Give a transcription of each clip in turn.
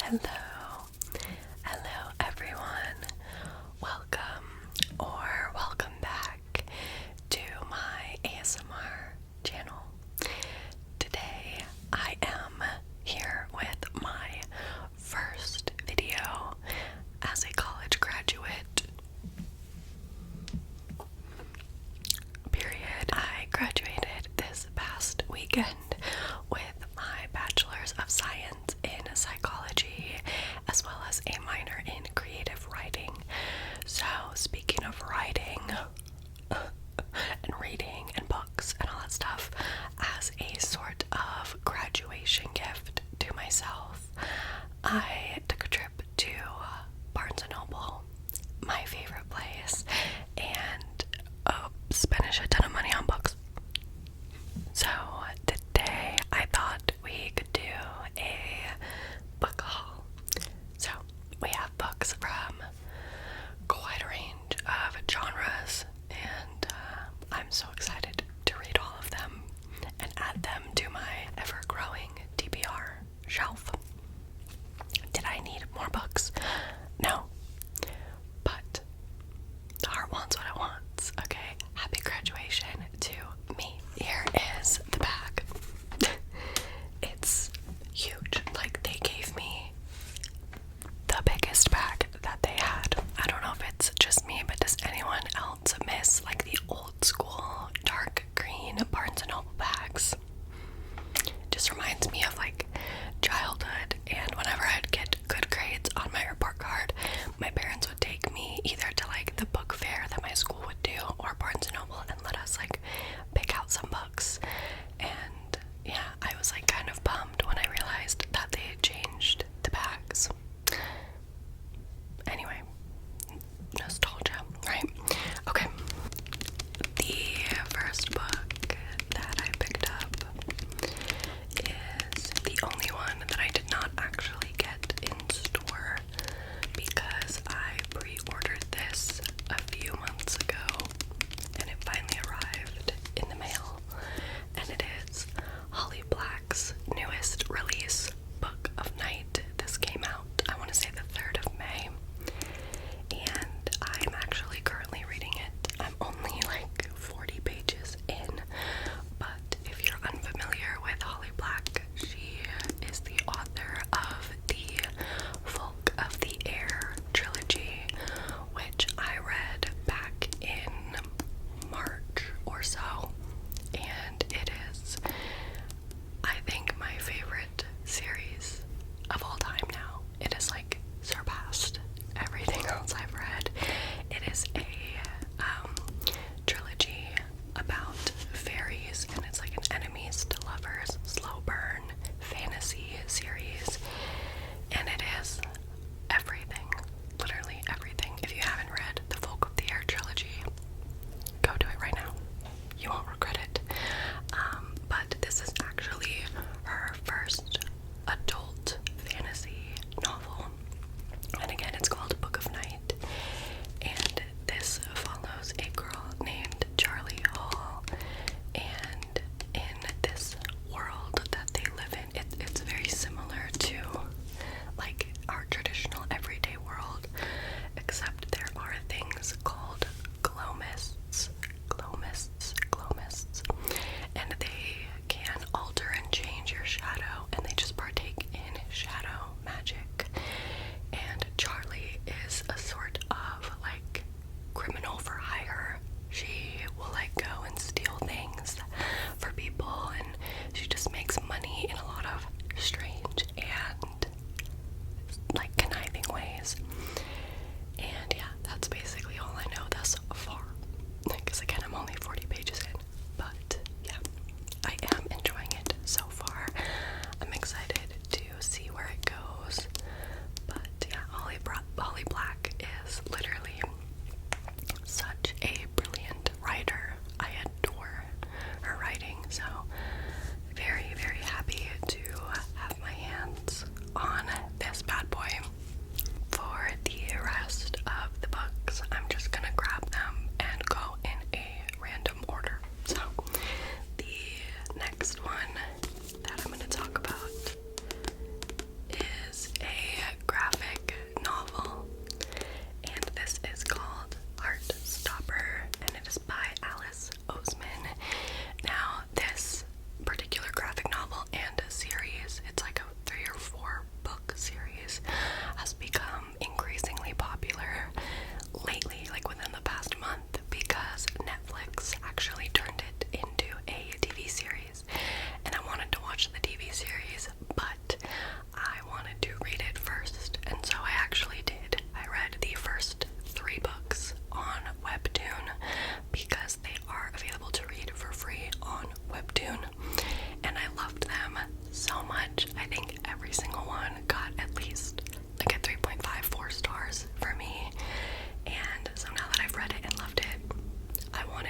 Hello, hello everyone. Welcome back to my ASMR channel. Today I am here with my first video as a college graduate. Period. I graduated this past weekend with my Bachelor's of Science in Psychology, as well as a minor in creative writing. So, speaking of writing and reading and books and all that stuff, as a sort of graduation gift to myself, I took a trip to Barnes & Noble, my favorite place, and spent a shit ton of money on books. So today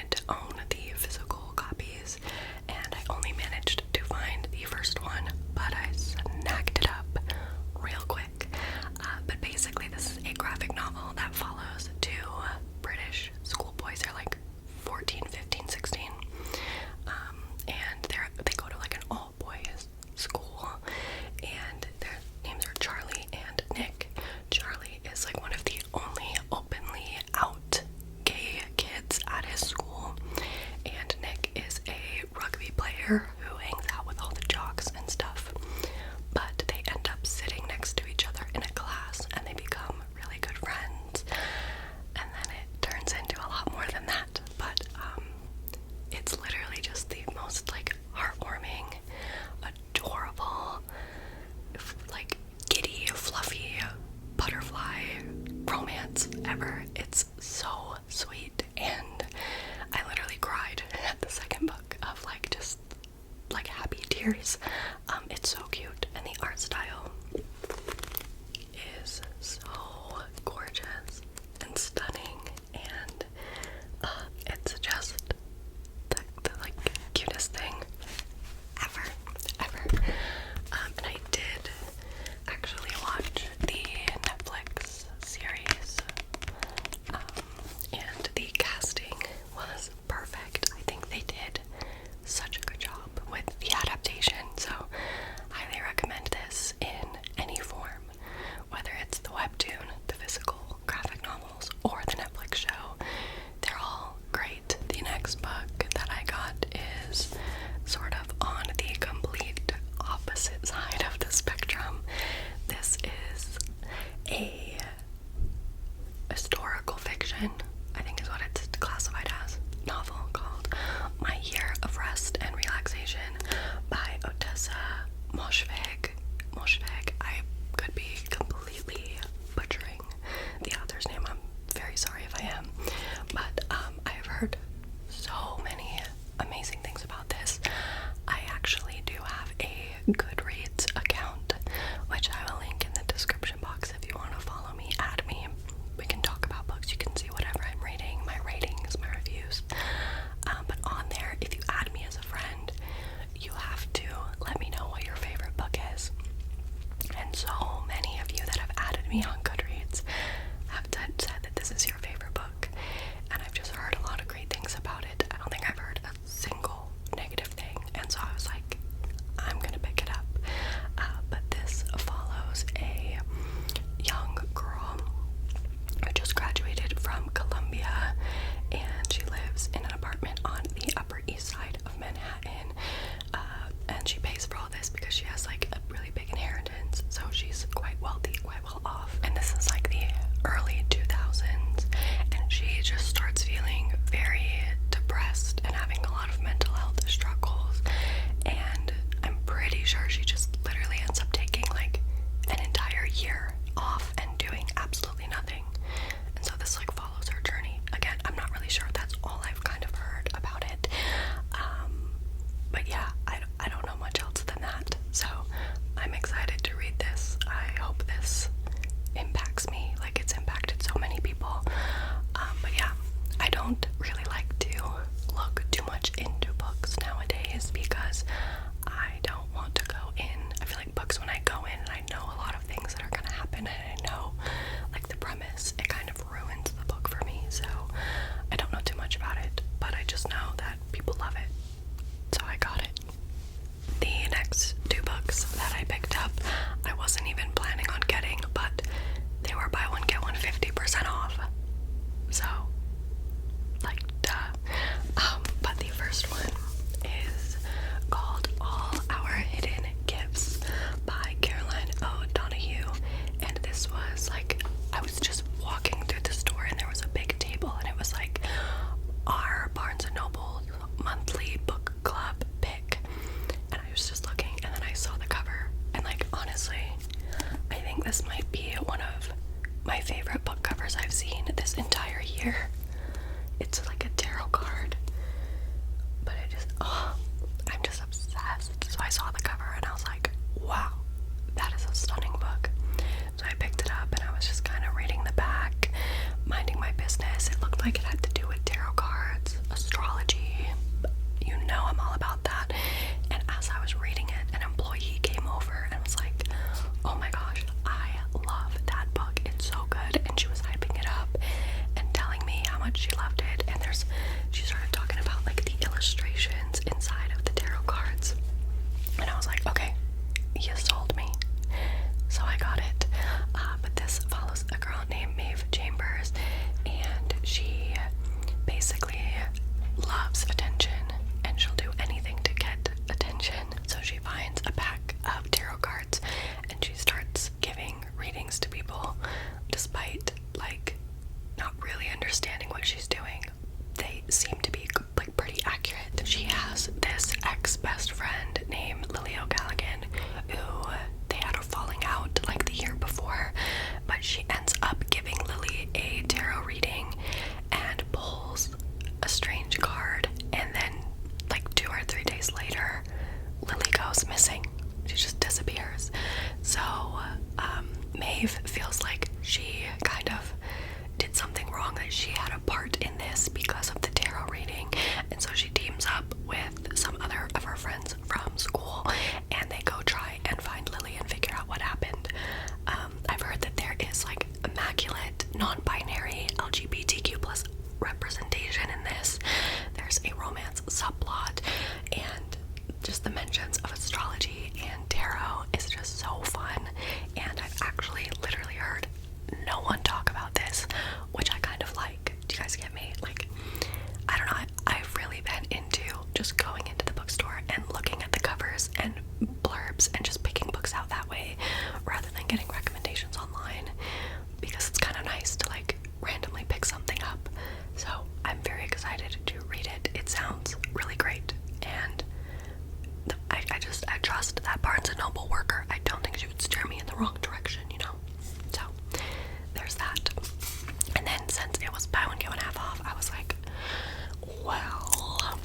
wanted to own the physical copies, and I only managed to find the first one, but I snagged it up real quick. But basically this is a graphic novel that follows two British schoolboys. They're like 14, 15, 16, and they go to like an all-boys school, and their names are Charlie and Nick. Charlie is like one of the only openly out gay kids at his school, and Nick is a rugby player who hangs out with all the jocks and stuff. But they end up sitting next to each other in a class, and they become really good friends. And then it turns into a lot more than that. But it's literally just the most like heartwarming, adorable, like giddy, fluffy butterfly romance ever. It's so sweet, and I literally cried at the second book of like just like happy tears. It's so cute, and the art style is so gorgeous and stunning, and it's just the like cutest thing ever. And I did actually watch the Netflix series, and the casting was perfect. I think they did such a good job with the adaptation, so highly recommend this in any form, whether it's the webtoon, the physical graphic novels, or the Netflix show. They're all great. The next book that I got is sort of on the complete opposite side of the spectrum. This is a historical fiction, I think is what it's classified as, novel called My Year of Rest and Relaxation by Otessa Moshfegh. I could be completely butchering the author's name. I'm very sorry if I am. But I have heard so many amazing things about this. I actually do have a Goodreads account, which I will link in the description box if you want to follow me, add me. We can talk about books. You can see whatever I'm reading, my ratings, my reviews. But on there, if you add me as a friend, you have to let me know what your favorite book is. And so many of you that have added me on Goodreads have said that this is your favorite book, and I've just heard a lot of great things about it. I don't think I've heard a single negative thing, and so I was like, I'm gonna pick it up. But this follows a young girl who just graduated from Columbia, and she lives in an apartment on the Upper East Side of Manhattan, and she pays for all this because she has like a really big inheritance, so she's quite wealthy, quite well off. And this is like the early 2000s, and she just starts feeling very depressed and having a lot of mental health struggles, and I'm pretty sure she just literally ends up taking like an entire year off and doing absolutely nothing. And so this like follows her journey. Again, I'm not really sure, that's all I've kind of heard about it. But yeah, I don't know much else than that. So I'm excited to read this. I hope this impacts me like it's impacted so many people. But yeah, I don't really like to look too much into books nowadays because I don't want to go in. I feel like books, when I go in and I know a lot of things that are gonna happen and I know like the premise, it kind of ruins the book for me. So I don't know too much about it, but I just know that people love it, so I got it. The next two books that I picked up, I wasn't even planning on getting, but they were buy one get one 50% off. So, like, duh. But the first one is called All Our Hidden Gifts by Caroline O'Donoghue, and this was like, I was just walking through the store and there was a big table and it was like our Barnes & Noble monthly book club pick, and I was just looking and then I saw the cover, and like honestly, I think this might be one of my favorite book covers I've seen this entire year. loves attention and she'll do anything to get attention. So she finds a pack of tarot cards and she starts giving readings to people despite like not really understanding what she's doing. They seem to be like pretty accurate. She has this ex-best friend named Lily O'Callaghan who they had a falling out like the year before, but she ends up giving Lily a tarot reading and pulls a strange card, and then like 2 or 3 days later Lily goes missing. She just disappears. So Maeve feels like she kind of did something wrong, that she had a part in this because of the tarot reading, and so she teams up with some other of her friends from school and they go try and find Lily and figure out what happened. I've heard that there is like immaculate non-binary LGBTQ plus representation in this. There's a romance subplot, and just the mentions of astrology and tarot is just so fun. And I've actually literally heard no one talk about this, which I kind of like. Do you guys get me? Like, I don't know, I've really been into just going into the bookstore and looking at the covers and blurbs and just picking books out that way rather than getting recommendations online, because it's kind of nice to like randomly pick something up. So I'm very excited to read it. It sounds really great, and I trust that Barnes & Noble worker. I don't think she would steer me in the wrong direction, you know? So there's that. And then since it was buy one get one half off, I was like, well,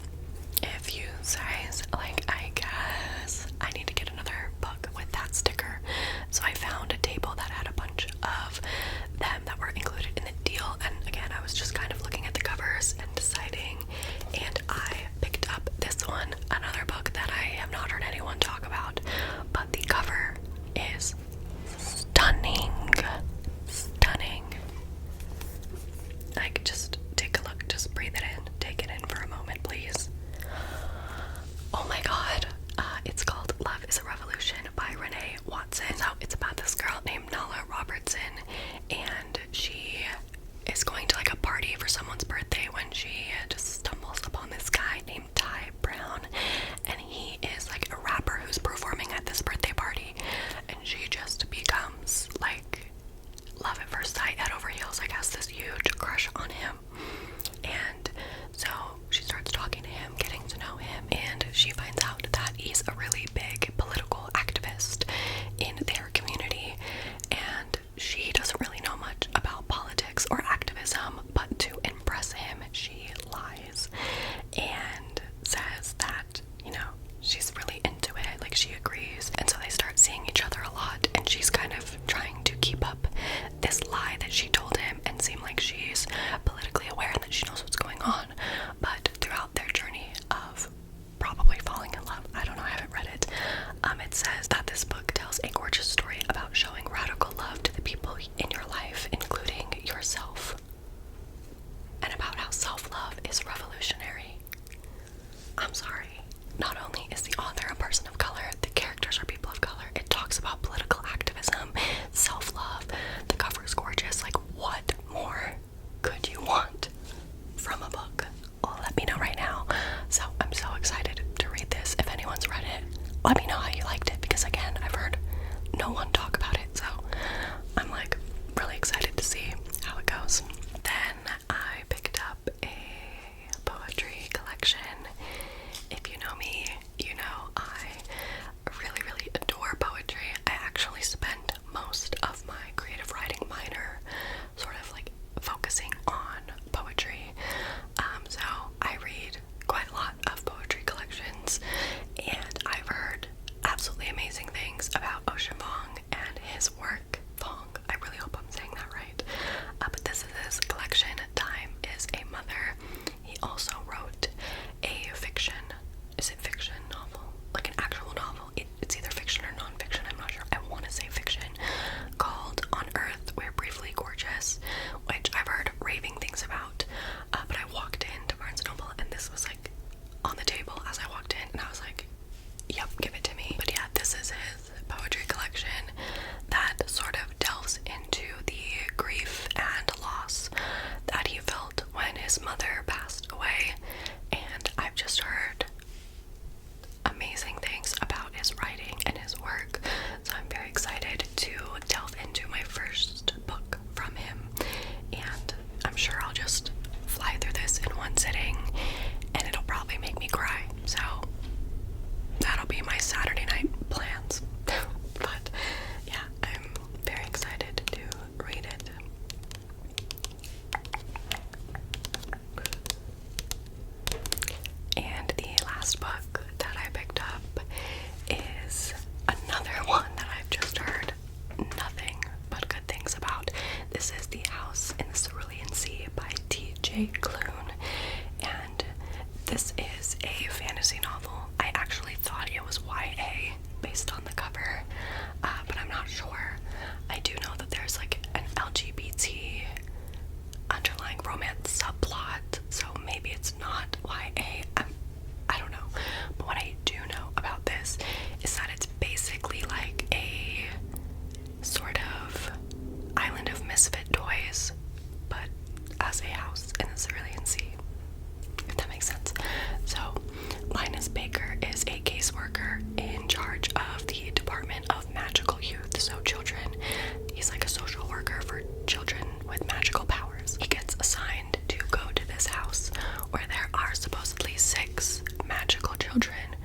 if you say, like, I guess I need to get another book with that sticker. So I found a table that had a bunch of them that were included in the deal, and again, I was just kind of looking at the covers and deciding, and I picked up this one, another book that I have not heard anyone talk about, but the cover is stunning. Like, just take a look, just breathe it in, take it in for a moment, please. Oh my god, it's called Love is a Revolution by Renee Watson. So it's about this girl named Nala Robertson, and she is going to like a party for someone's birthday when she just stumbles upon this guy named Ty Brown, and he is like a rapper who's performing at this birthday party, and she just becomes like love at first sight, head over heels, like has this huge crush on him. And so she starts talking to him, getting to know him, and she finds out that he's a really big political activist in their community, and she doesn't really know much about politics or activism, but to impress him she lies and says that, you know, she's really into it, like she agrees. And so they start seeing each other a lot, and she's kind of trying to keep up this lie that she told him and seem like she's politically aware and that she knows what's going on. But throughout their journey of probably falling in love, I don't know, I haven't read it, it says that this book tells a gorgeous story about showing radical love to the people in your life, including yourself, and about how self-love is revolutionary. I'm sorry. Not only is the author a person of color, the characters are people of color. It talks about political activism, self-love. The cover is gorgeous. Like, what more could you want from a book? Well, let me know right now. So I'm so excited to read this. If anyone's read it, let me know how you liked it, because again, I've heard no one talk about it. So I'm like really excited to see how it goes. Then I picked up a poetry collection. If you know me, you know I really adore poetry. I actually spent most of my creative writing minor sort of like focusing on poetry. So I read quite a lot of poetry collections, and I've heard And the last book that I picked up is another one that I've just heard nothing but good things about. This is The House in the Cerulean Sea by T.J. Klune, and this is a fantasy novel. I actually thought it was YA based on the cover, but I'm not sure. I do know that there's like an LGBT underlying romance subplot, so maybe it's not YA. I don't know. But what I do know about this is that it's basically like a sort of island of misfit toys, but as a house in the Cerulean Sea, if that makes sense. So Linus Baker is a caseworker in charge of the Department of Magical Youth, so children. He's like a social worker for children with magical powers. He gets assigned to go to this house where there are supposedly 6 magical children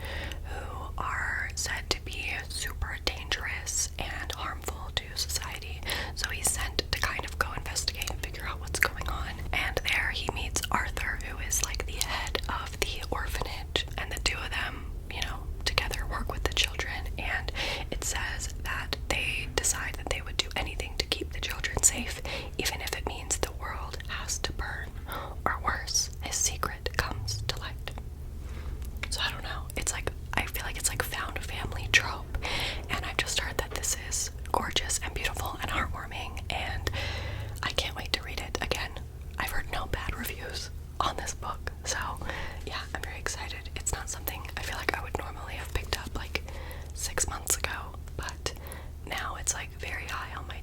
who are said to be super dangerous and harmful to society. So he's sent to kind of go investigate and figure out what's going on. And there he meets Arthur, who is like the head of the orphanage, and the two of them, you know, together work with the children. And it says that they decide that they would do anything to keep the children safe, even if it means the world has to burn, or worse, his secret comes to light. So I don't know, it's like, I feel like it's like found family trope, and I've just heard that this is gorgeous and beautiful and heartwarming, and I can't wait to read it. Again, I've heard no bad reviews on this book, so yeah, I'm very excited. It's not something I feel like I would normally have picked up like 6 months ago, but now it's like very high on my